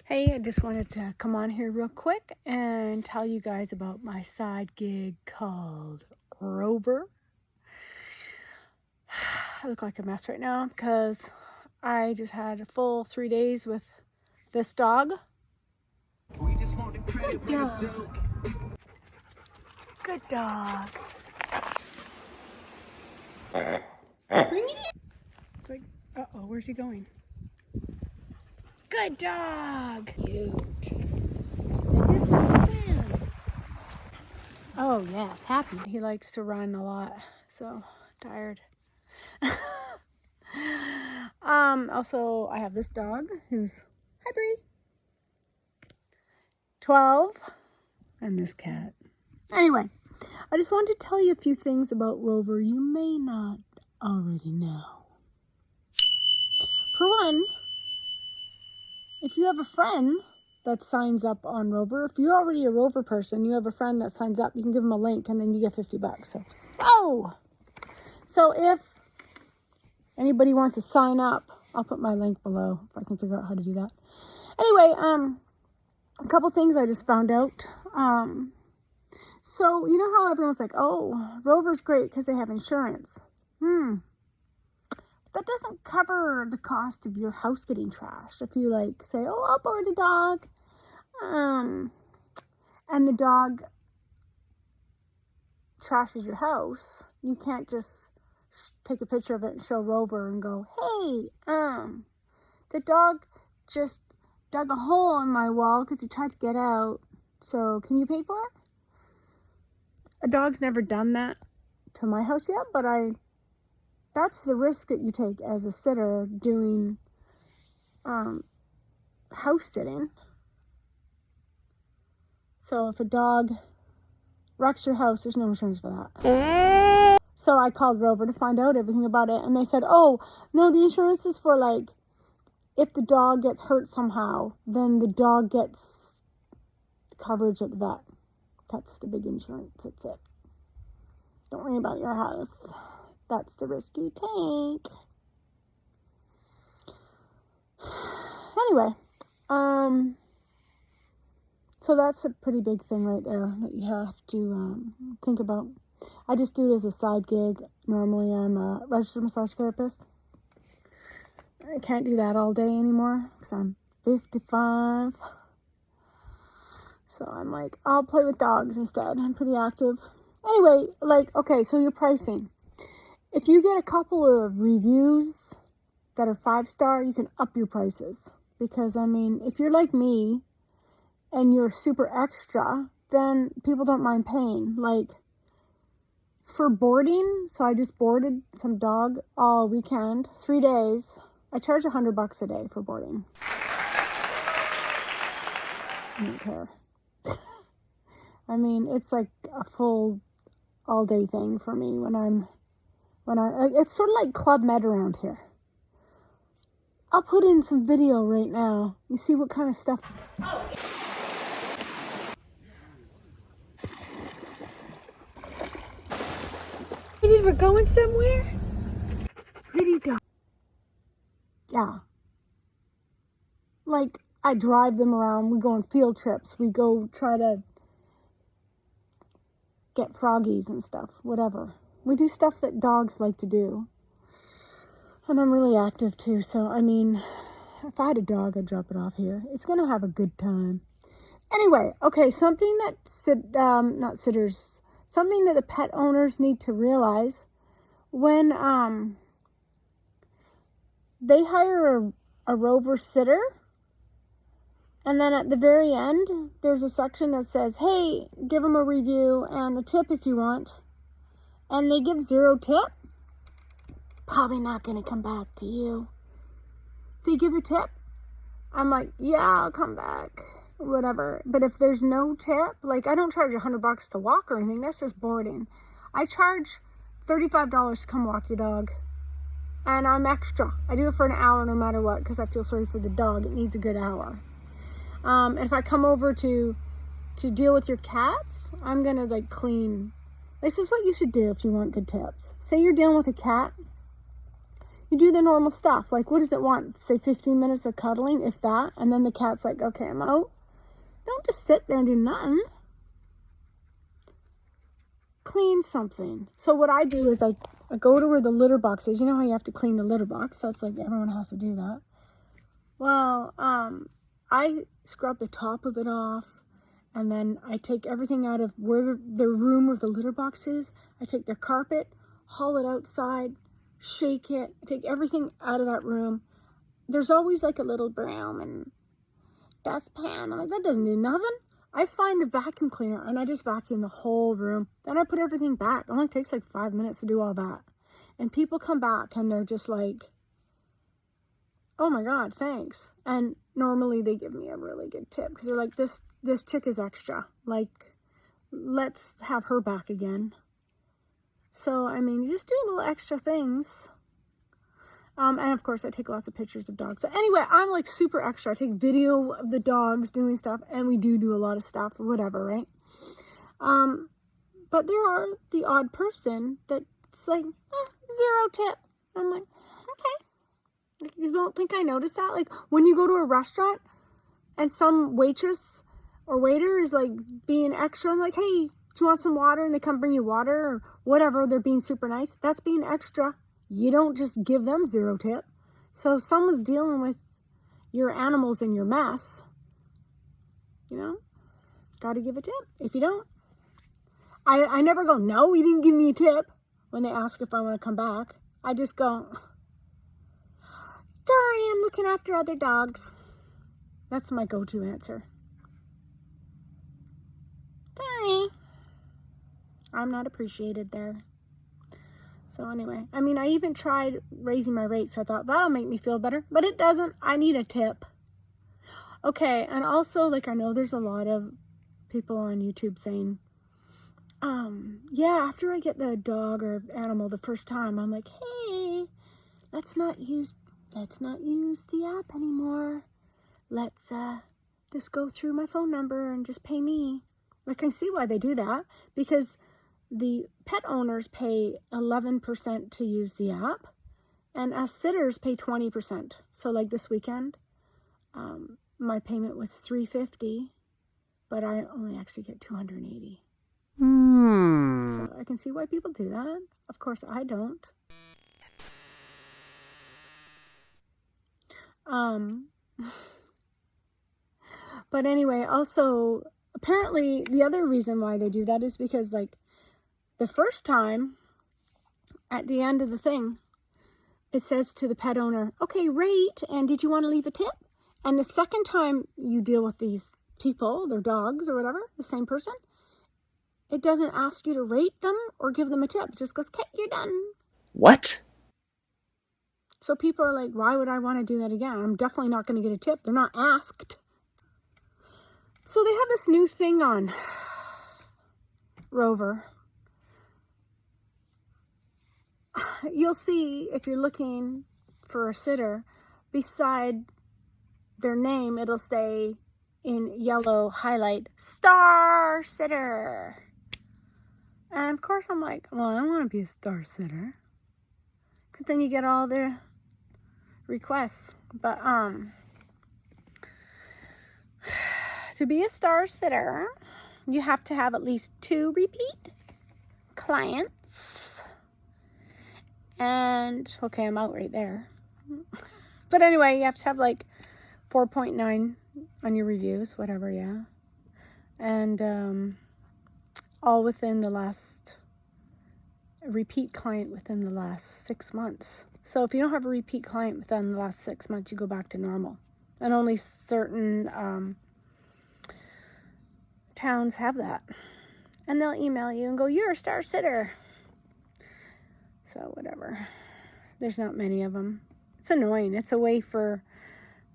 Hey, I just wanted to come on here real quick and tell you guys about my side gig called Rover. I look like a mess right now because I just had a full 3 days with this dog. Good dog. Good dog. Bring it in. It's like, uh-oh, where's he going? Good dog. Cute. They just want to swim. Oh yes, happy. He likes to run a lot, so tired. Also I have this dog who's, hi Bree, 12, and this cat. Anyway, I just wanted to tell you a few things about Rover you may not already know. For one, if you have a friend that signs up on Rover, if you're already a Rover person, you have a friend that signs up, you can give them a link and then you get $50. So, oh! So if anybody wants to sign up, I'll put my link below if I can figure out how to do that. Anyway, a couple things I just found out. So you know how everyone's like, oh, Rover's great because they have insurance. That doesn't cover the cost of your house getting trashed. If you like say, oh, I'll board a dog, and the dog trashes your house, you can't just take a picture of it and show Rover and go, hey, the dog just dug a hole in my wall because he tried to get out. So can you pay for it? A dog's never done that to my house yet, but that's the risk that you take as a sitter doing house sitting. So if a dog wrecks your house, there's no insurance for that. So I called Rover to find out everything about it, and they said, oh, no, the insurance is for, like, if the dog gets hurt somehow, then the dog gets coverage at the vet. That's the big insurance. That's it. Don't worry about your house. That's the risk you take. Anyway, so that's a pretty big thing right there that you have to think about. I just do it as a side gig. Normally I'm a registered massage therapist. I can't do that all day anymore because I'm 55. So I'm like, I'll play with dogs instead. I'm pretty active. Anyway, like, okay, so your pricing. If you get a couple of reviews that are 5-star, you can up your prices. Because, I mean, if you're like me and you're super extra, then people don't mind paying. Like, for boarding, so I just boarded some dog all weekend, 3 days. I charge $100 a day for boarding. I don't care. I mean, it's like a full all-day thing for me it's sort of like Club Med around here. I'll put in some video right now. You see what kind of stuff. We're going somewhere? Pretty dog. Yeah. Like, I drive them around. We go on field trips. We go try to get froggies and stuff. Whatever. We do stuff that dogs like to do. And I'm really active too. So, I mean, if I had a dog, I'd drop it off here. It's going to have a good time. Anyway, okay, something that something that the pet owners need to realize when they hire a Rover sitter, and then at the very end, there's a section that says, hey, give them a review and a tip if you want. And they give 0 tip, probably not going to come back to you. If they give a tip, I'm like, yeah, I'll come back, whatever. But if there's no tip, like, I don't charge $100 to walk or anything. That's just boarding. I charge $35 to come walk your dog. And I'm extra. I do it for an hour no matter what because I feel sorry for the dog. It needs a good hour. And if I come over to deal with your cats, I'm going to, like, clean. This is what you should do if you want good tips. Say you're dealing with a cat. You do the normal stuff. Like, what does it want? Say 15 minutes of cuddling, if that. And then the cat's like, okay, I'm out. Don't just sit there and do nothing. Clean something. So what I do is I go to where the litter box is. You know how you have to clean the litter box? That's like everyone has to do that. Well, I scrub the top of it off. And then I take everything out of where the room where the litter box is. I take their carpet, haul it outside, shake it, take everything out of that room. There's always like a little broom and dustpan. I'm like, that doesn't do nothing. I find the vacuum cleaner and I just vacuum the whole room. Then I put everything back. It only takes like 5 minutes to do all that. And people come back and they're just like, oh my God, thanks. And normally they give me a really good tip because they're like, this chick is extra. Like, let's have her back again. So, I mean, you just do little extra things. And of course, I take lots of pictures of dogs. So anyway, I'm like super extra. I take video of the dogs doing stuff, and we do a lot of stuff or whatever, right? But there are the odd person that's like, 0 tip. I'm like, okay. You don't think I noticed that? Like when you go to a restaurant and some waitress or waiter is like being extra and like, hey, do you want some water? And they come bring you water or whatever. They're being super nice. That's being extra. You don't just give them 0 tip. So if someone's dealing with your animals and your mess, you know, got to give a tip. If you don't, I never go, no, you didn't give me a tip when they ask if I want to come back. I just go, sorry, I'm looking after other dogs. That's my go-to answer. Sorry. I'm not appreciated there. So anyway, I mean, I even tried raising my rates. So I thought that'll make me feel better, but it doesn't. I need a tip. Okay. And also, like, I know there's a lot of people on YouTube saying, yeah, after I get the dog or animal the first time, I'm like, hey, let's not use the app anymore. Let's just go through my phone number and just pay me. I can see why they do that, because the pet owners pay 11% to use the app, and us sitters pay 20%. So like this weekend, my payment was $350, but I only actually get $280. So I can see why people do that. Of course, I don't. But anyway, also, apparently the other reason why they do that is because, like, the first time, at the end of the thing, it says to the pet owner, okay, rate, and did you want to leave a tip? And the second time you deal with these people, their dogs or whatever, the same person, it doesn't ask you to rate them or give them a tip. It just goes, okay, you're done. What? So people are like, why would I want to do that again? I'm definitely not going to get a tip. They're not asked. So they have this new thing on Rover. You'll see, if you're looking for a sitter, beside their name, it'll say in yellow highlight, star sitter. And of course I'm like, well, I want to be a star sitter, because then you get all the requests. But to be a star sitter, you have to have at least 2 repeat clients. And okay, I'm out right there. But anyway, you have to have like 4.9 on your reviews, whatever, yeah. And all within the last, repeat client within the last 6 months. So if you don't have a repeat client within the last 6 months, you go back to normal. And only certain towns have that. And they'll email you and go, you're a star sitter. So whatever. There's not many of them. It's annoying. It's a way for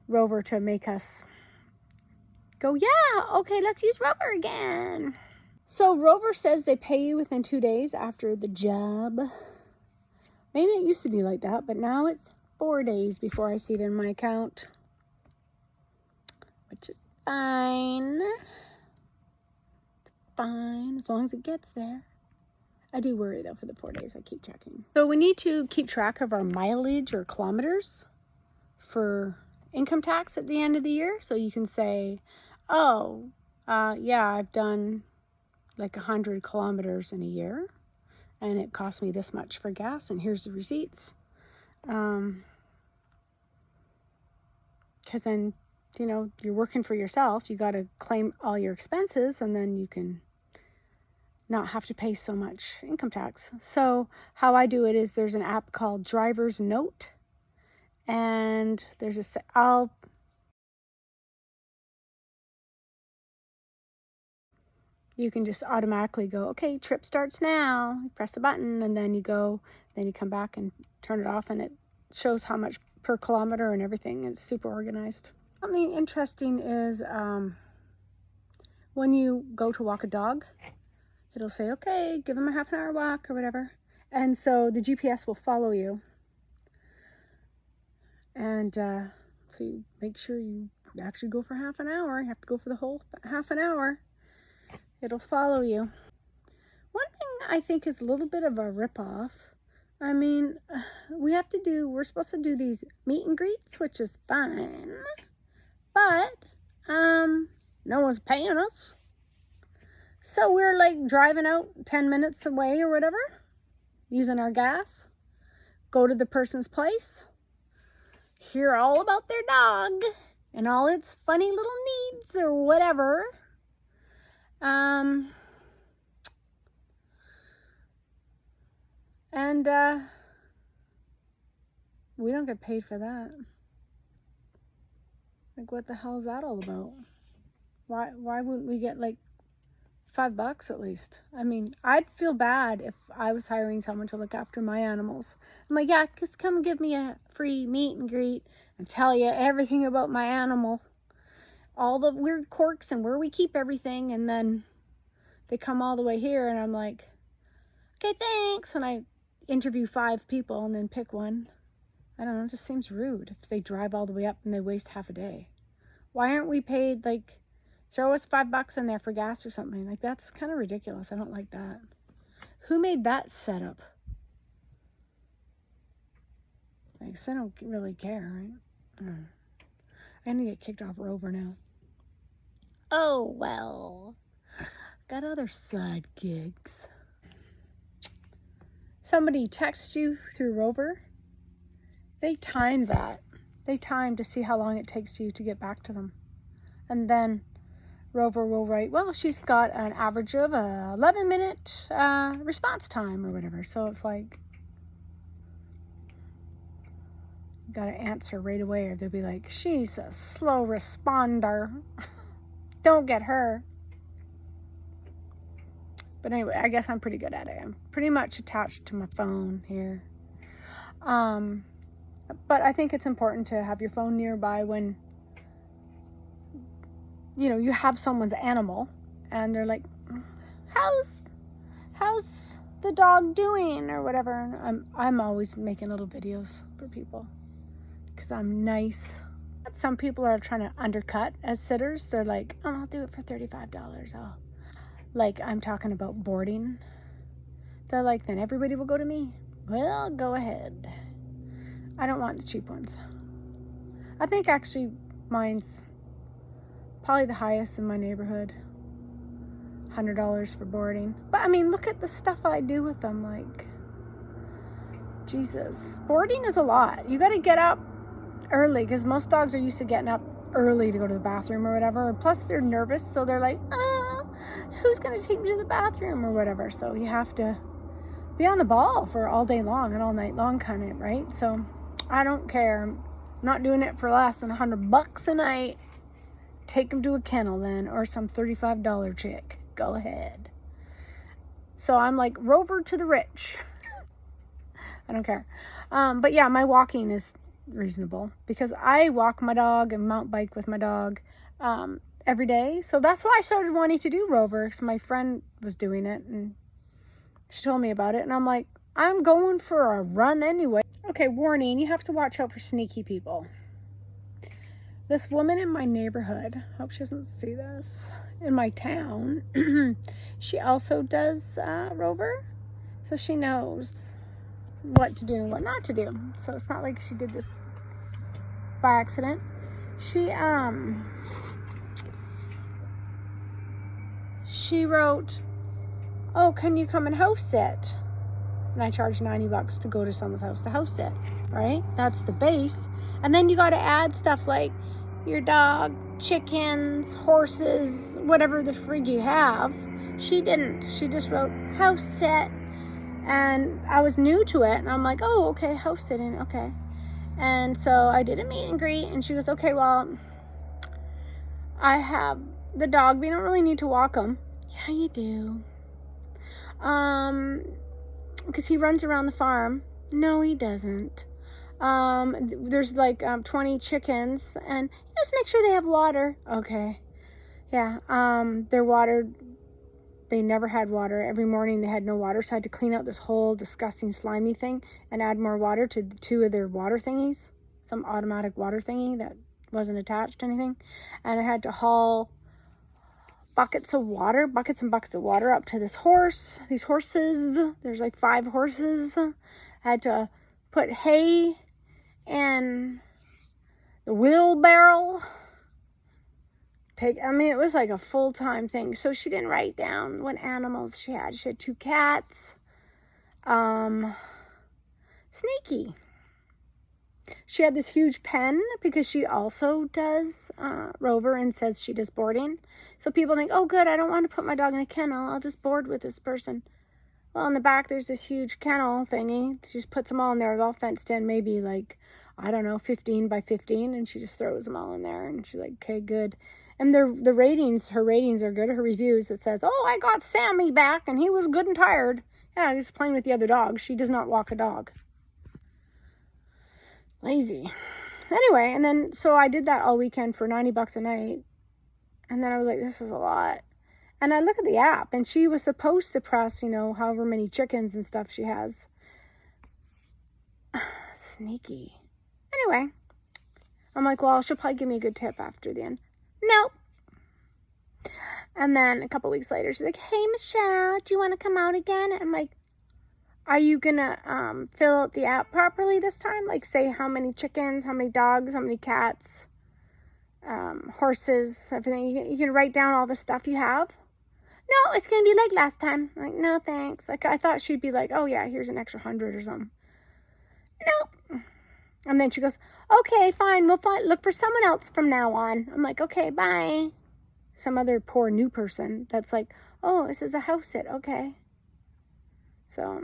Rover to make us go, yeah, okay, let's use Rover again. So Rover says they pay you within 2 days after the job. Maybe it used to be like that, but now it's 4 days before I see it in my account, which is fine. It's fine as long as it gets there. I do worry though for the 4 days. I keep checking. So we need to keep track of our mileage or kilometers for income tax at the end of the year. So you can say, oh, yeah, I've done like 100 kilometers in a year and it cost me this much for gas, and here's the receipts. Because then, you know, you're working for yourself. You got to claim all your expenses, and then you can not have to pay so much income tax. So how I do it is there's an app called Driver's Note, and there's you can just automatically go, okay, trip starts now. You press the button, and then you go, then you come back and turn it off, and it shows how much per kilometer and everything. It's super organized. Something interesting is when you go to walk a dog, it'll say, okay, give them a half an hour walk or whatever. And so the GPS will follow you. And so you make sure you actually go for half an hour. You have to go for the whole half an hour. It'll follow you. One thing I think is a little bit of a ripoff. I mean, we're supposed to do these meet and greets, which is fine. But no one's paying us. So we're like driving out 10 minutes away or whatever, using our gas, go to the person's place, hear all about their dog and all its funny little needs or whatever. And we don't get paid for that. Like, what the hell is that all about? Why wouldn't we get like $5 at least? I mean, I'd feel bad if I was hiring someone to look after my animals. I'm like, yeah, just come give me a free meet and greet and tell you everything about my animal, all the weird quirks and where we keep everything. And then they come all the way here and I'm like, okay, thanks. And I interview 5 people and then pick one. I don't know, it just seems rude if they drive all the way up and they waste half a day. Why aren't we paid, like, throw us $5 in there for gas or something? Like, that's kind of ridiculous. I don't like that. Who made that setup? Like, I don't really care, right? I'm gonna get kicked off Rover now. Oh, well. Got other side gigs. Somebody texts you through Rover. They time that. They time to see how long it takes you to get back to them. And then Rover will write, well, she's got an average of a 11-minute response time or whatever. So it's like, you got to answer right away, or they'll be like, she's a slow responder. Don't get her. But anyway, I guess I'm pretty good at it. I'm pretty much attached to my phone here. But I think it's important to have your phone nearby when, you know, you have someone's animal and they're like, how's the dog doing or whatever. And I'm always making little videos for people because I'm nice. Some people are trying to undercut as sitters. They're like, oh, I'll do it for $35. Like, I'm talking about boarding. They're like, then everybody will go to me. Well, go ahead. I don't want the cheap ones. I think actually mine's probably the highest in my neighborhood. $100 for boarding. But I mean, look at the stuff I do with them. Like, Jesus. Boarding is a lot. You got to get up early because most dogs are used to getting up early to go to the bathroom or whatever. Plus, they're nervous. So they're like, who's going to take me to the bathroom or whatever? So you have to be on the ball for all day long and all night long, kind of, right? So I don't care. I'm not doing it for less than $100 a night. Take them to a kennel then, or some $35 chick. Go ahead. So I'm like Rover to the rich. I don't care. But yeah, my walking is reasonable because I walk my dog and mountain bike with my dog every day. So that's why I started wanting to do Rover, because my friend was doing it and she told me about it. And I'm like, I'm going for a run anyway. Okay, warning, you have to watch out for sneaky people. This woman in my neighborhood, hope she doesn't see this, in my town, she also does Rover. So she knows what to do and what not to do. So it's not like she did this by accident. She wrote, oh, can you come and house sit? And I charge $90 to go to someone's house to house sit, right? That's the base. And then you got to add stuff like your dog, chickens, horses, whatever the frig you have. She didn't. She just wrote house sit. And I was new to it. And I'm like, oh, okay, house sitting, okay. And so I did a meet and greet. And she goes, okay, well, I have the dog. We don't really need to walk him. Yeah, you do. Because he runs around the farm. No, he doesn't. There's like 20 chickens, and just make sure they have water. Okay. Yeah. They're watered. They never had water. Every morning they had no water, so I had to clean out this whole disgusting slimy thing and add more water to 2 of their water thingies. Some automatic water thingy that wasn't attached to anything. And I had to haul buckets and buckets of water up to these horses. There's like 5 horses. I had to put hay in the wheelbarrow. It was like a full-time thing. So she didn't write down what animals she had. She had 2 cats. Sneaky. She had this huge pen because she also does Rover and says she does boarding. So people think, oh, good, I don't want to put my dog in a kennel. I'll just board with this person. Well, in the back, there's this huge kennel thingy. She just puts them all in there. They're all fenced in, maybe like, I don't know, 15 by 15. And she just throws them all in there. And she's like, okay, good. And her ratings are good. Her reviews, it says, oh, I got Sammy back and he was good and tired. Yeah, he was playing with the other dogs. She does not walk a dog. Lazy. Anyway, and then so I did that all weekend for $90 a night. And then I was like, this is a lot. And I look at the app, and she was supposed to press, however many chickens and stuff she has. Sneaky. Anyway, I'm like, well, she'll probably give me a good tip after the end. Nope. And then a couple weeks later, she's like, hey, Michelle, do you want to come out again? And I'm like, are you going to fill out the app properly this time? Like, say how many chickens, how many dogs, how many cats, horses, everything. You can write down all the stuff you have. No, it's going to be like last time. I'm like, no, thanks. Like, I thought she'd be like, oh, yeah, here's an extra 100 or something. Nope. And then she goes, okay, fine. We'll look for someone else from now on. I'm like, okay, bye. Some other poor new person that's like, oh, this is a house sit. Okay. So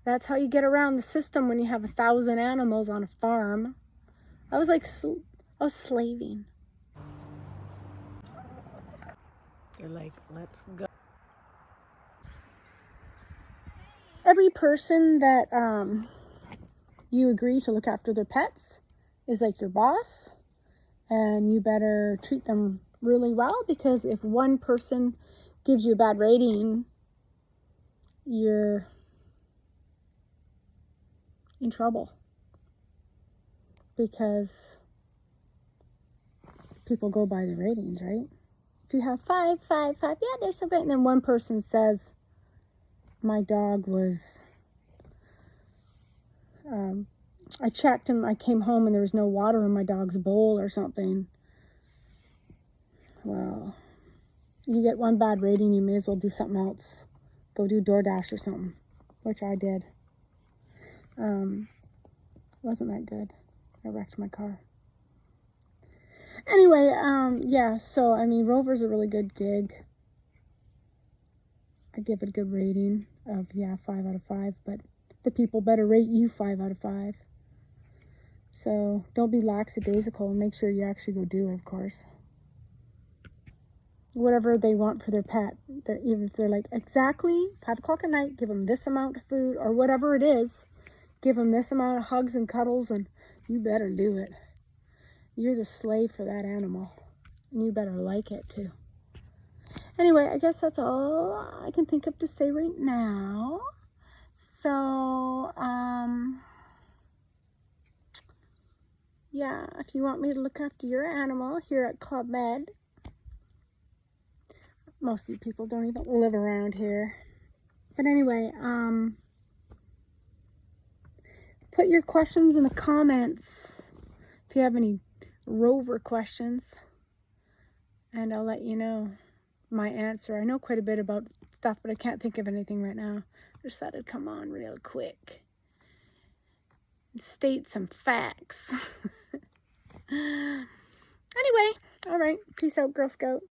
that's how you get around the system when you have 1,000 animals on a farm. I was slaving. They're like, let's go. Every person that you agree to look after their pets is like your boss, and you better treat them really well, because if one person gives you a bad rating, you're in trouble, because people go by the ratings, right? If you have 5, 5, 5, yeah, they're so great. And then one person says, my dog was, I checked and I came home and there was no water in my dog's bowl or something. Well, you get one bad rating, you may as well do something else. Go do DoorDash or something, which I did. Wasn't that good. I wrecked my car. Anyway, yeah, so, Rover's a really good gig. I give it a good rating of, 5 out of 5, but the people better rate you 5 out of 5. So don't be lackadaisical, and make sure you actually go do it, of course. Whatever they want for their pet, even if they're like, exactly 5 o'clock at night, give them this amount of food, or whatever it is, give them this amount of hugs and cuddles, and you better do it. You're the slave for that animal, and you better like it too. Anyway, I guess that's all I can think of to say right now. So, yeah, if you want me to look after your animal here at Club Med, most of you people don't even live around here. But anyway, put your questions in the comments if you have any Rover questions, and I'll let you know my answer. I know quite a bit about stuff, but I can't think of anything right now. I just thought I'd come on real quick and state some facts. Anyway, all right. Peace out, Girl Scout.